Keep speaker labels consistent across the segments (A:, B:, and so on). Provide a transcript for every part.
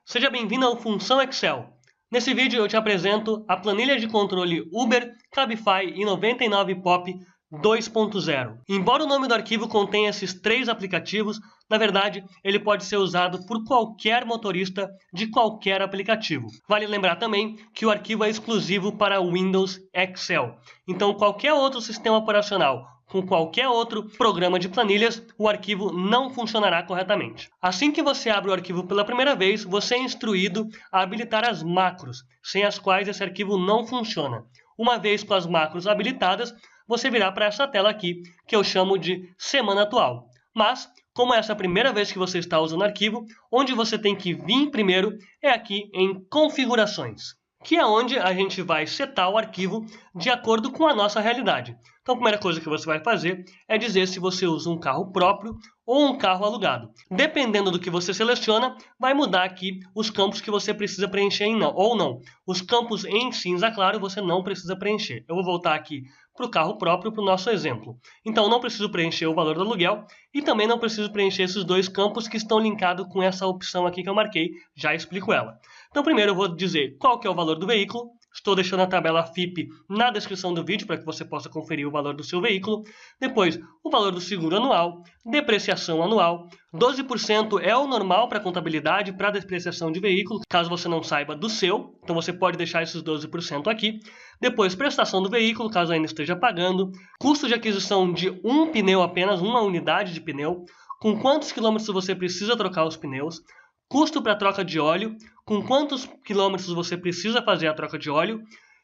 A: Seja bem-vindo ao Função Excel. Nesse vídeo eu te apresento a planilha de controle Uber, Cabify e 99pop 2.0. Embora o nome do arquivo contenha esses três aplicativos, na verdade ele pode ser usado por qualquer motorista de qualquer aplicativo. Vale lembrar também que o arquivo é exclusivo para Windows Excel. Então qualquer outro sistema operacional com qualquer outro programa de planilhas, o arquivo não funcionará corretamente. Assim que você abre o arquivo pela primeira vez, você é instruído a habilitar as macros, sem as quais esse arquivo não funciona. Uma vez com as macros habilitadas, você virá para essa tela aqui, que eu chamo de semana atual. Mas, como essa é a primeira vez que você está usando o arquivo, onde você tem que vir primeiro é aqui em configurações, que é onde a gente vai setar o arquivo de acordo com a nossa realidade. Então a primeira coisa que você vai fazer é dizer se você usa um carro próprio ou um carro alugado. Dependendo do que você seleciona, vai mudar aqui os campos que você precisa preencher ou não. Os campos em cinza claro você não precisa preencher. Eu vou voltar aqui para o carro próprio para o nosso exemplo. Então não preciso preencher o valor do aluguel e também não preciso preencher esses dois campos que estão linkados com essa opção aqui que eu marquei, já explico ela. Então primeiro eu vou dizer qual que é o valor do veículo. Estou deixando a tabela FIPE na descrição do vídeo para que você possa conferir o valor do seu veículo. Depois, o valor do seguro anual, depreciação anual. 12% é o normal para contabilidade, para depreciação de veículo, caso você não saiba do seu. Então você pode deixar esses 12% aqui. Depois, prestação do veículo, caso ainda esteja pagando. Custo de aquisição de um pneu apenas, uma unidade de pneu. Com quantos quilômetros você precisa trocar os pneus. Custo para troca de óleo, com quantos quilômetros você precisa fazer a troca de óleo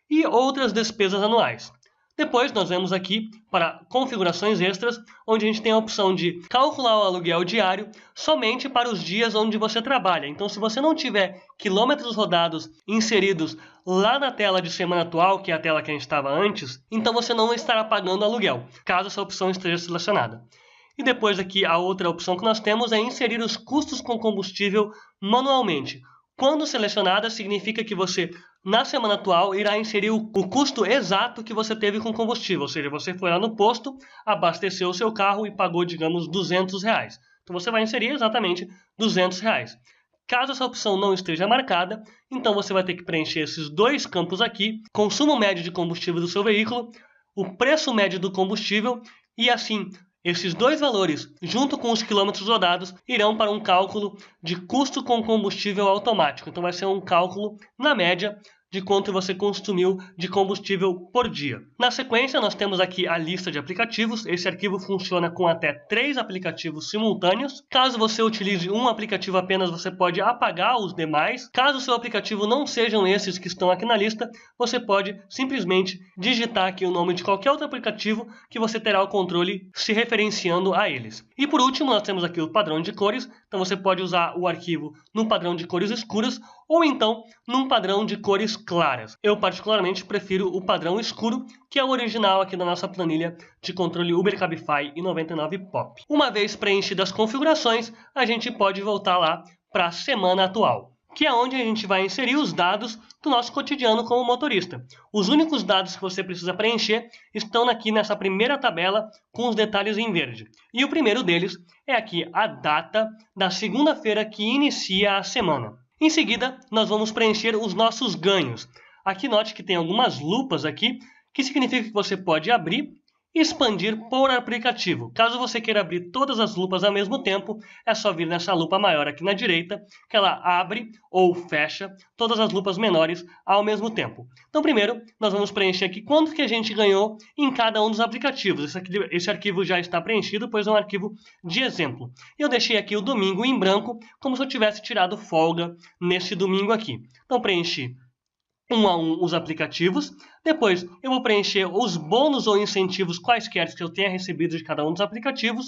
A: e outras despesas anuais. Depois nós vemos aqui para configurações extras, onde a gente tem a opção de calcular o aluguel diário somente para os dias onde você trabalha. Então se você não tiver quilômetros rodados inseridos lá na tela de semana atual, que é a tela que a gente estava antes, então você não estará pagando aluguel, caso essa opção esteja selecionada. E depois aqui a outra opção que nós temos é inserir os custos com combustível manualmente. Quando selecionada, significa que você, na semana atual, irá inserir o custo exato que você teve com combustível. Ou seja, você foi lá no posto, abasteceu o seu carro e pagou, digamos, R$200. Então você vai inserir exatamente R$200. Caso essa opção não esteja marcada, então você vai ter que preencher esses dois campos aqui, consumo médio de combustível do seu veículo, o preço médio do combustível e assim esses dois valores, junto com os quilômetros rodados, irão para um cálculo de custo com combustível automático. Então vai ser um cálculo, na média, de quanto você consumiu de combustível por dia. Na sequência, nós temos aqui a lista de aplicativos. Esse arquivo funciona com até 3 aplicativos simultâneos. Caso você utilize um aplicativo apenas, você pode apagar os demais. Caso o seu aplicativo não sejam esses que estão aqui na lista, você pode simplesmente digitar aqui o nome de qualquer outro aplicativo que você terá o controle se referenciando a eles. E por último, nós temos aqui o padrão de cores. Então você pode usar o arquivo no padrão de cores escuras ou então num padrão de cores claras. Eu particularmente prefiro o padrão escuro, que é o original aqui da nossa planilha de controle Uber, Cabify e 99pop. Uma vez preenchidas as configurações, a gente pode voltar lá para a semana atual, que é onde a gente vai inserir os dados do nosso cotidiano como motorista. Os únicos dados que você precisa preencher estão aqui nessa primeira tabela com os detalhes em verde. E o primeiro deles é aqui a data da segunda-feira que inicia a semana. Em seguida, nós vamos preencher os nossos ganhos. Aqui note que tem algumas lupas aqui, que significa que você pode abrir e expandir por aplicativo. Caso você queira abrir todas as lupas ao mesmo tempo, é só vir nessa lupa maior aqui na direita, que ela abre ou fecha todas as lupas menores ao mesmo tempo. Então primeiro, nós vamos preencher aqui quanto que a gente ganhou em cada um dos aplicativos. Esse arquivo já está preenchido, pois é um arquivo de exemplo. Eu deixei aqui o domingo em branco, como se eu tivesse tirado folga nesse domingo aqui. Então preenchi um a um os aplicativos. Depois eu vou preencher os bônus ou incentivos quaisquer que eu tenha recebido de cada um dos aplicativos.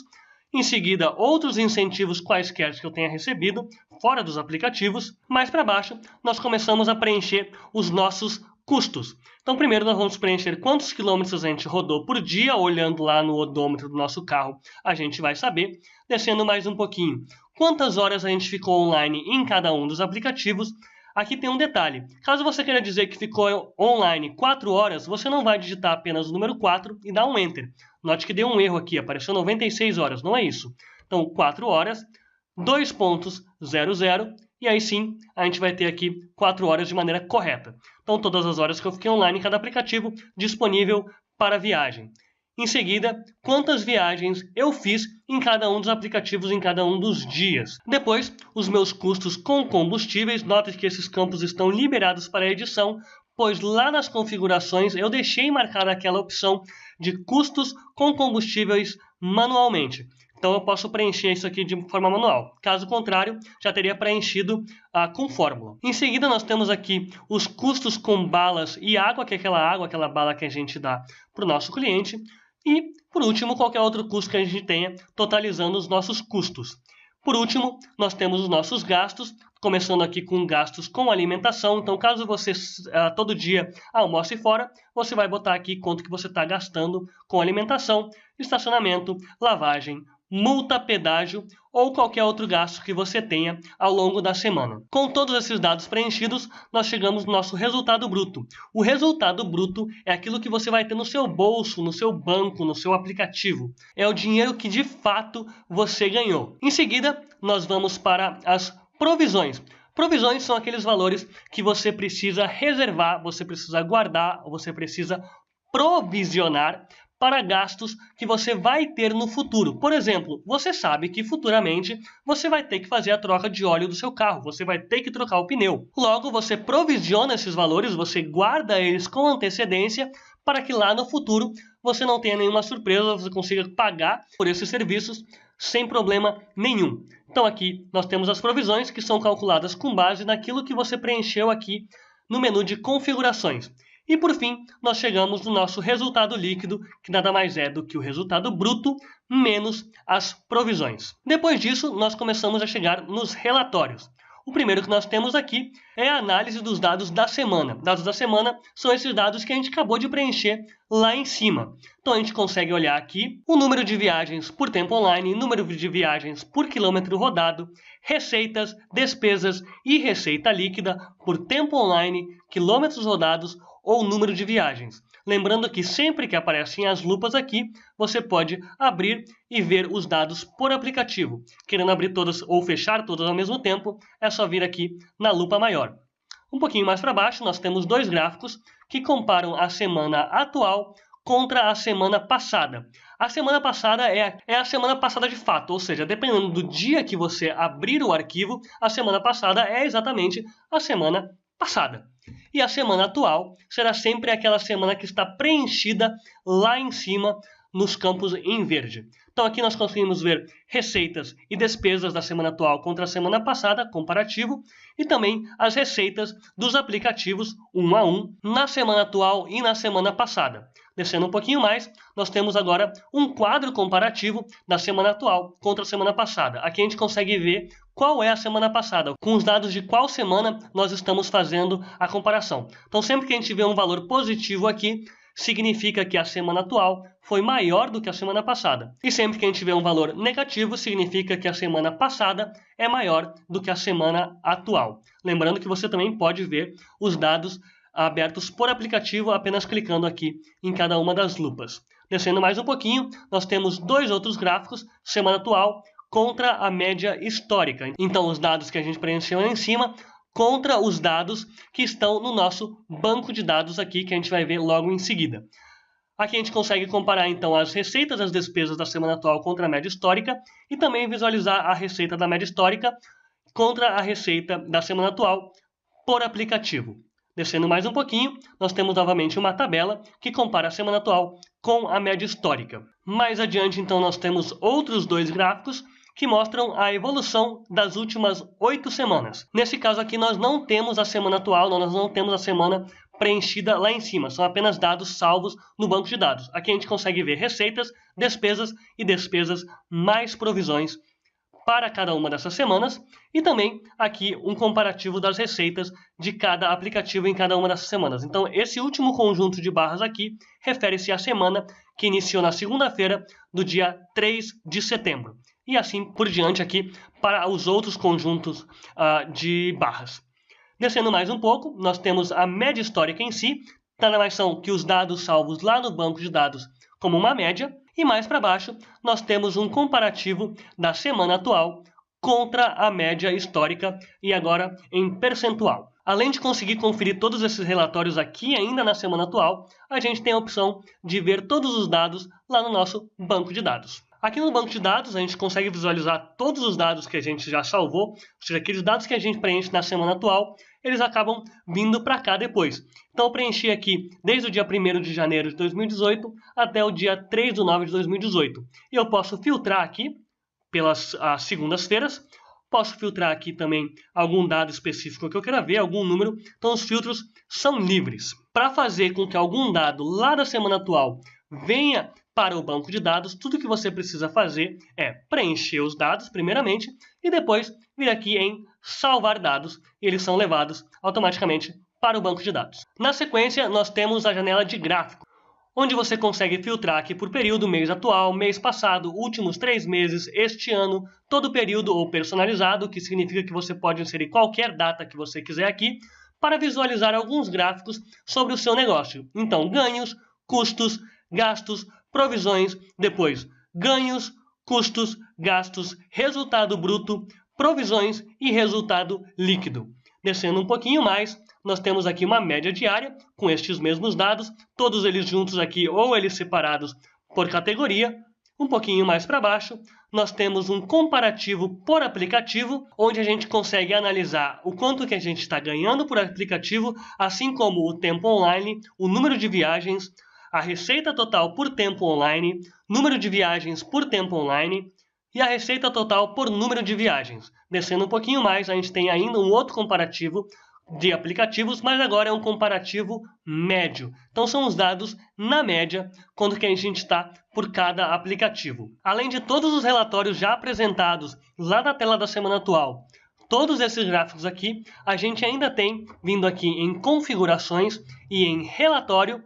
A: Em seguida, outros incentivos quaisquer que eu tenha recebido fora dos aplicativos. Mais para baixo, nós começamos a preencher os nossos custos. Então primeiro nós vamos preencher quantos quilômetros a gente rodou por dia. Olhando lá no odômetro do nosso carro, a gente vai saber. Descendo mais um pouquinho, quantas horas a gente ficou online em cada um dos aplicativos. Aqui tem um detalhe. Caso você queira dizer que ficou online 4 horas, você não vai digitar apenas o número 4 e dar um Enter. Note que deu um erro aqui, apareceu 96 horas, não é isso. Então, 4 horas, 2.00 e aí sim a gente vai ter aqui 4 horas de maneira correta. Então todas as horas que eu fiquei online em cada aplicativo disponível para viagem. Em seguida, quantas viagens eu fiz em cada um dos aplicativos em cada um dos dias. Depois, os meus custos com combustíveis. Note que esses campos estão liberados para edição, pois lá nas configurações eu deixei marcada aquela opção de custos com combustíveis manualmente. Então eu posso preencher isso aqui de forma manual. Caso contrário, já teria preenchido com fórmula. Em seguida, nós temos aqui os custos com balas e água, que é aquela bala que a gente dá para o nosso cliente. E, por último, qualquer outro custo que a gente tenha, totalizando os nossos custos. Por último, nós temos os nossos gastos, começando aqui com gastos com alimentação. Então, caso você todo dia almoce fora, você vai botar aqui quanto que você está gastando com alimentação, estacionamento, lavagem, multa, pedágio ou qualquer outro gasto que você tenha ao longo da semana. Com todos esses dados preenchidos, nós chegamos no nosso resultado bruto. O resultado bruto é aquilo que você vai ter no seu bolso, no seu banco, no seu aplicativo. É o dinheiro que de fato você ganhou. Em seguida, nós vamos para as provisões. Provisões são aqueles valores que você precisa reservar, você precisa guardar, você precisa provisionar para gastos que você vai ter no futuro. Por exemplo, você sabe que futuramente você vai ter que fazer a troca de óleo do seu carro, você vai ter que trocar o pneu. Logo, você provisiona esses valores, você guarda eles com antecedência para que lá no futuro você não tenha nenhuma surpresa, você consiga pagar por esses serviços sem problema nenhum. Então aqui nós temos as provisões que são calculadas com base naquilo que você preencheu aqui no menu de configurações. E por fim, nós chegamos no nosso resultado líquido, que nada mais é do que o resultado bruto menos as provisões. Depois disso, nós começamos a chegar nos relatórios. O primeiro que nós temos aqui é a análise dos dados da semana. Dados da semana são esses dados que a gente acabou de preencher lá em cima. Então a gente consegue olhar aqui o número de viagens por tempo online, número de viagens por quilômetro rodado, receitas, despesas e receita líquida por tempo online, quilômetros rodados ou número de viagens. Lembrando que sempre que aparecem as lupas aqui, você pode abrir e ver os dados por aplicativo. Querendo abrir todas ou fechar todas ao mesmo tempo, é só vir aqui na lupa maior. Um pouquinho mais para baixo, nós temos dois gráficos que comparam a semana atual contra a semana passada. A semana passada é a semana passada de fato, ou seja, dependendo do dia que você abrir o arquivo, a semana passada é exatamente a semana passada. E a semana atual será sempre aquela semana que está preenchida lá em cima nos campos em verde. Então aqui nós conseguimos ver receitas e despesas da semana atual contra a semana passada, comparativo, e também as receitas dos aplicativos 1 a 1 na semana atual e na semana passada. Descendo um pouquinho mais, nós temos agora um quadro comparativo da semana atual contra a semana passada. Aqui a gente consegue ver qual é a semana passada, com os dados de qual semana nós estamos fazendo a comparação. Então sempre que a gente vê um valor positivo aqui, significa que a semana atual foi maior do que a semana passada. E sempre que a gente vê um valor negativo, significa que a semana passada é maior do que a semana atual. Lembrando que você também pode ver os dados abertos por aplicativo apenas clicando aqui em cada uma das lupas. Descendo mais um pouquinho, nós temos dois outros gráficos, semana atual contra a média histórica. Então os dados que a gente preencheu lá em cima contra os dados que estão no nosso banco de dados aqui, que a gente vai ver logo em seguida. Aqui a gente consegue comparar então as receitas e as despesas da semana atual contra a média histórica e também visualizar a receita da média histórica contra a receita da semana atual por aplicativo. Descendo mais um pouquinho, nós temos novamente uma tabela que compara a semana atual com a média histórica. Mais adiante então nós temos outros dois gráficos que mostram a evolução das últimas 8 semanas. Nesse caso aqui nós não temos a semana atual, nós não temos a semana preenchida lá em cima, são apenas dados salvos no banco de dados. Aqui a gente consegue ver receitas, despesas e despesas mais provisões para cada uma dessas semanas e também aqui um comparativo das receitas de cada aplicativo em cada uma dessas semanas. Então esse último conjunto de barras aqui refere-se à semana que iniciou na segunda-feira do dia 3 de setembro. E assim por diante aqui para os outros conjuntos de barras. Descendo mais um pouco, nós temos a média histórica em si, nada mais são que os dados salvos lá no banco de dados como uma média, e mais para baixo nós temos um comparativo da semana atual contra a média histórica e agora em percentual. Além de conseguir conferir todos esses relatórios aqui ainda na semana atual, a gente tem a opção de ver todos os dados lá no nosso banco de dados. Aqui no banco de dados a gente consegue visualizar todos os dados que a gente já salvou, ou seja, aqueles dados que a gente preenche na semana atual, eles acabam vindo para cá depois. Então eu preenchi aqui desde o dia 1º de janeiro de 2018 até o dia 3 de 9 de 2018. E eu posso filtrar aqui pelas segundas-feiras. Posso filtrar aqui também algum dado específico que eu queira ver, algum número. Então os filtros são livres. Para fazer com que algum dado lá da semana atual venha para o banco de dados, tudo que você precisa fazer é preencher os dados primeiramente e depois vir aqui em salvar dados e eles são levados automaticamente para o banco de dados. Na sequência, nós temos a janela de gráfico, onde você consegue filtrar aqui por período, mês atual, mês passado, últimos 3 meses, este ano, todo período ou personalizado, que significa que você pode inserir qualquer data que você quiser aqui, para visualizar alguns gráficos sobre o seu negócio. Então, ganhos, custos, gastos, provisões, depois ganhos, custos, gastos, resultado bruto, provisões e resultado líquido. Descendo um pouquinho mais, nós temos aqui uma média diária com estes mesmos dados, todos eles juntos aqui ou eles separados por categoria. Um pouquinho mais para baixo, nós temos um comparativo por aplicativo, onde a gente consegue analisar o quanto que a gente está ganhando por aplicativo, assim como o tempo online, o número de viagens, a receita total por tempo online, número de viagens por tempo online e a receita total por número de viagens. Descendo um pouquinho mais, a gente tem ainda um outro comparativo de aplicativos, mas agora é um comparativo médio. Então são os dados na média, quanto que a gente está por cada aplicativo. Além de todos os relatórios já apresentados lá na tela da semana atual, todos esses gráficos aqui, a gente ainda tem vindo aqui em configurações e em relatório.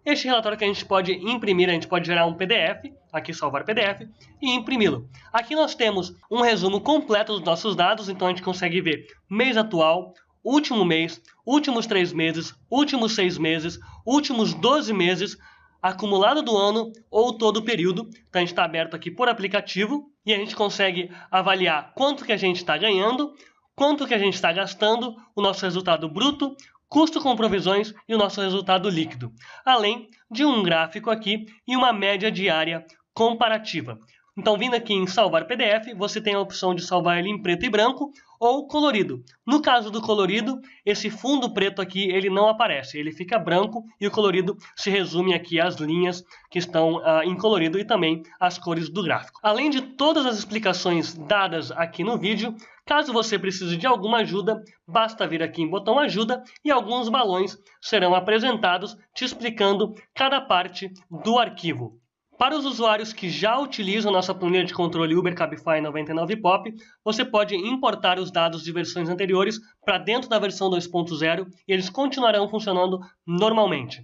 A: Este relatório que a gente pode imprimir, a gente pode gerar um PDF, aqui salvar PDF, e imprimi-lo. Aqui nós temos um resumo completo dos nossos dados, então a gente consegue ver mês atual, último mês, últimos 3 meses, últimos 6 meses, últimos 12 meses, acumulado do ano ou todo o período. Então a gente está aberto aqui por aplicativo e a gente consegue avaliar quanto que a gente está ganhando, quanto que a gente está gastando, o nosso resultado bruto, custo com provisões e o nosso resultado líquido, além de um gráfico aqui e uma média diária comparativa. Então, vindo aqui em salvar PDF, você tem a opção de salvar ele em preto e branco ou colorido. No caso do colorido, esse fundo preto aqui ele não aparece, ele fica branco e o colorido se resume aqui às linhas que estão em colorido e também às cores do gráfico. Além de todas as explicações dadas aqui no vídeo, caso você precise de alguma ajuda, basta vir aqui em botão ajuda e alguns balões serão apresentados te explicando cada parte do arquivo. Para os usuários que já utilizam nossa planilha de controle Uber Cabify 99pop, você pode importar os dados de versões anteriores para dentro da versão 2.0 e eles continuarão funcionando normalmente.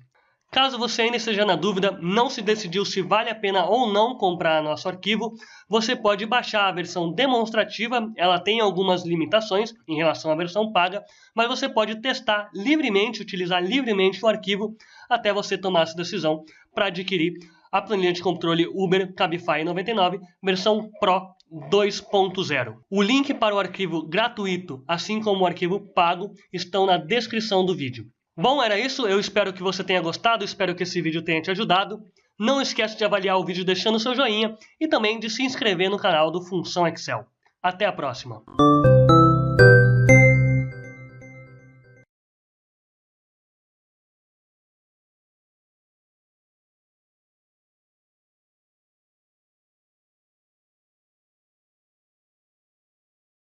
A: Caso você ainda esteja na dúvida, não se decidiu se vale a pena ou não comprar nosso arquivo, você pode baixar a versão demonstrativa, ela tem algumas limitações em relação à versão paga, mas você pode testar livremente, utilizar livremente o arquivo até você tomar essa decisão para adquirir a planilha de controle Uber Cabify 99 versão Pro 2.0. O link para o arquivo gratuito, assim como o arquivo pago, estão na descrição do vídeo. Bom, era isso. Eu espero que você tenha gostado, espero que esse vídeo tenha te ajudado. Não esquece de avaliar o vídeo deixando seu joinha e também de se inscrever no canal do Função Excel. Até a próxima!